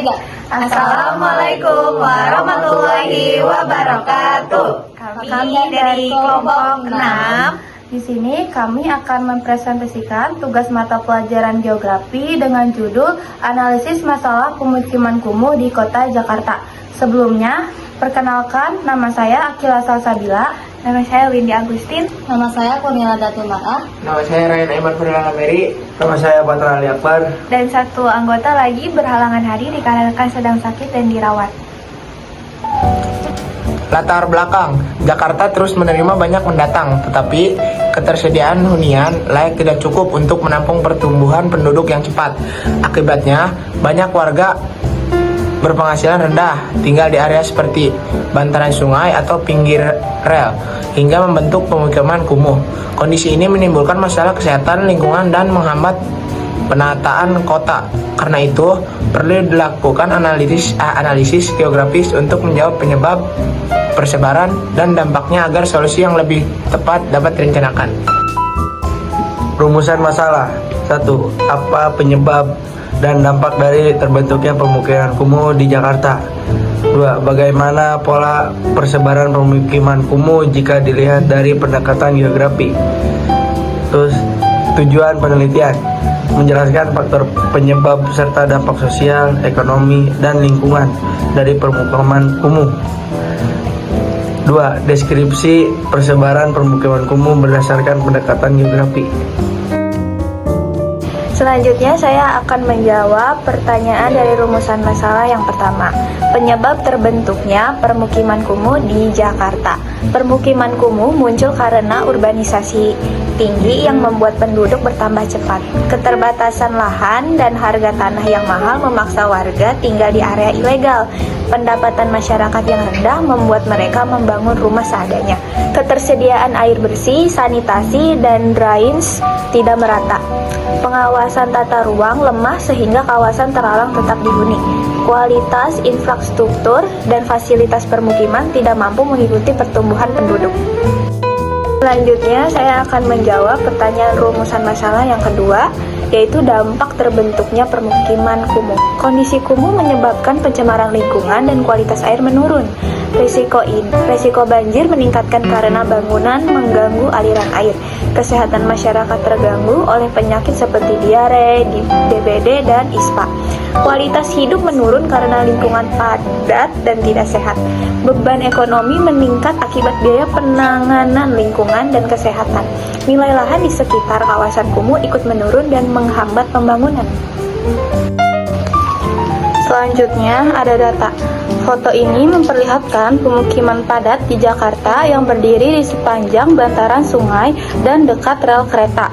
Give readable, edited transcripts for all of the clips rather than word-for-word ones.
3. Assalamualaikum warahmatullahi wabarakatuh. Kami dari kelompok 6. Di sini kami akan mempresentasikan tugas mata pelajaran geografi dengan judul Analisis Masalah Pemukiman Kumuh di Kota Jakarta. Sebelumnya, perkenalkan, nama saya Akila Salsabila. Nama saya Windy Agustin. Nama saya Kurnia Datul Mar'ah. Nama saya Ryan Aiman Ferdinand Meri. Nama saya Batra Ali Akbar. Dan satu anggota lagi berhalangan hadir dikarenakan sedang sakit dan dirawat. Latar belakang, Jakarta terus menerima banyak pendatang, tetapi ketersediaan hunian layak tidak cukup untuk menampung pertumbuhan penduduk yang cepat. Akibatnya, banyak warga berpenghasilan rendah tinggal di area seperti bantaran sungai atau pinggir rel, hingga membentuk pemukiman kumuh. Kondisi ini menimbulkan masalah kesehatan lingkungan dan menghambat penataan kota. Karena itu, perlu dilakukan analisis geografis untuk menjawab penyebab persebaran dan dampaknya agar solusi yang lebih tepat dapat direncanakan. Rumusan masalah. 1. Apa penyebab dan dampak dari terbentuknya pemukiman kumuh di Jakarta? 2. Bagaimana pola persebaran pemukiman kumuh jika dilihat dari pendekatan geografi? Terus, tujuan penelitian menjelaskan faktor penyebab serta dampak sosial, ekonomi, dan lingkungan dari pemukiman kumuh. 2. Deskripsi persebaran permukiman kumuh berdasarkan pendekatan geografi. Selanjutnya saya akan menjawab pertanyaan dari rumusan masalah yang pertama. Penyebab terbentuknya permukiman kumuh di Jakarta. Permukiman kumuh muncul karena urbanisasi tinggi yang membuat penduduk bertambah cepat. Keterbatasan lahan dan harga tanah yang mahal memaksa warga tinggal di area ilegal. Pendapatan masyarakat yang rendah membuat mereka membangun rumah seadanya. Ketersediaan air bersih, sanitasi, dan drainase tidak merata. Pengawasan tata ruang lemah sehingga kawasan terlarang tetap dihuni. Kualitas infrastruktur dan fasilitas permukiman tidak mampu mengikuti pertumbuhan penduduk. Selanjutnya, saya akan menjawab pertanyaan rumusan masalah yang kedua, yaitu dampak terbentuknya permukiman kumuh. Kondisi kumuh menyebabkan pencemaran lingkungan dan kualitas air menurun. Risiko banjir meningkatkan karena bangunan mengganggu aliran air. Kesehatan masyarakat terganggu oleh penyakit seperti diare, DBD, dan ISPA. Kualitas hidup menurun karena lingkungan padat dan tidak sehat. Beban ekonomi meningkat akibat biaya penanganan lingkungan dan kesehatan. Nilai lahan di sekitar kawasan kumuh ikut menurun dan menghambat pembangunan. Selanjutnya ada data. Foto ini memperlihatkan pemukiman padat di Jakarta yang berdiri di sepanjang bantaran sungai dan dekat rel kereta.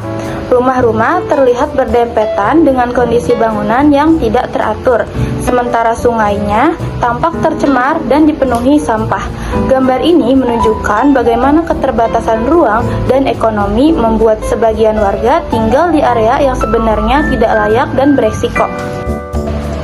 Rumah-rumah terlihat berdempetan dengan kondisi bangunan yang tidak teratur, sementara sungainya tampak tercemar dan dipenuhi sampah. Gambar ini menunjukkan bagaimana keterbatasan ruang dan ekonomi membuat sebagian warga tinggal di area yang sebenarnya tidak layak dan beresiko.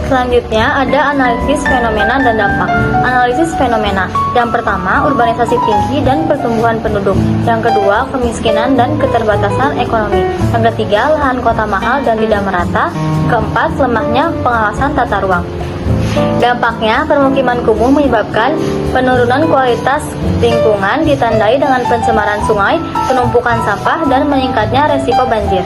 Selanjutnya ada analisis fenomena dan dampak. Analisis fenomena. Yang pertama, urbanisasi tinggi dan pertumbuhan penduduk. Yang kedua, kemiskinan dan keterbatasan ekonomi. Yang ketiga, lahan kota mahal dan tidak merata. Keempat, lemahnya pengawasan tata ruang. Dampaknya, permukiman kumuh menyebabkan penurunan kualitas lingkungan ditandai dengan pencemaran sungai, penumpukan sampah, dan meningkatnya resiko banjir.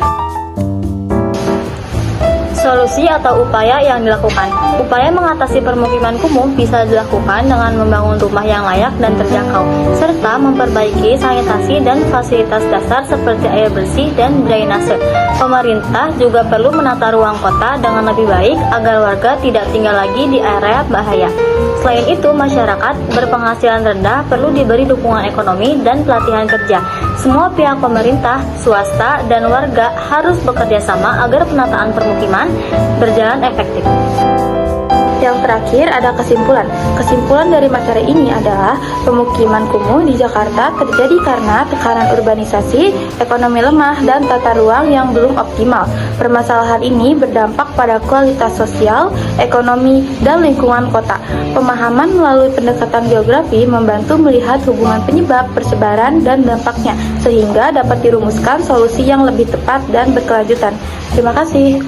Solusi atau upaya yang dilakukan. Upaya mengatasi permukiman kumuh bisa dilakukan dengan membangun rumah yang layak dan terjangkau, serta memperbaiki sanitasi dan fasilitas dasar seperti air bersih dan drainase. Pemerintah juga perlu menata ruang kota dengan lebih baik agar warga tidak tinggal lagi di area bahaya. Selain itu, masyarakat berpenghasilan rendah perlu diberi dukungan ekonomi dan pelatihan kerja. Semua pihak pemerintah, swasta, dan warga harus bekerja sama agar penataan permukiman berjalan efektif. Yang terakhir ada kesimpulan. Kesimpulan dari materi ini adalah pemukiman kumuh di Jakarta terjadi karena tekanan urbanisasi, ekonomi lemah, dan tata ruang yang belum optimal. Permasalahan ini berdampak pada kualitas sosial, ekonomi, dan lingkungan kota. Pemahaman melalui pendekatan geografi membantu melihat hubungan penyebab, persebaran, dan dampaknya, sehingga dapat dirumuskan solusi yang lebih tepat dan berkelanjutan. Terima kasih.